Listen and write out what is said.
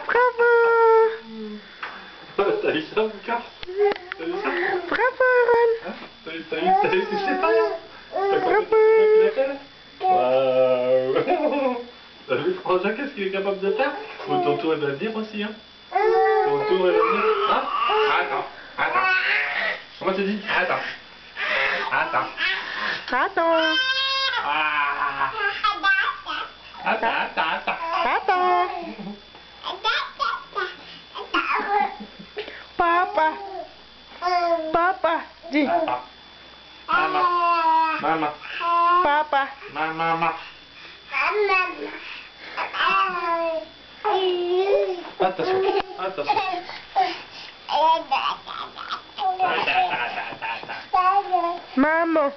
Bravo. T'as vu ça, Lucas? T'as vu ça? Bravo, Aaron. Hein? T'as vu ce que c'est pas là? Bravo. Waouh. T'as vu Frangin, qu'est-ce qu'il est capable de faire? Ou ton tour il va venir aussi, hein? Ton tour il va venir? Hein? Attends. Comment tu dis? Attends. Attends. Ah. Attends. Attends. Papa. Dis. Maman. Papa. Maman. Attention. Maman.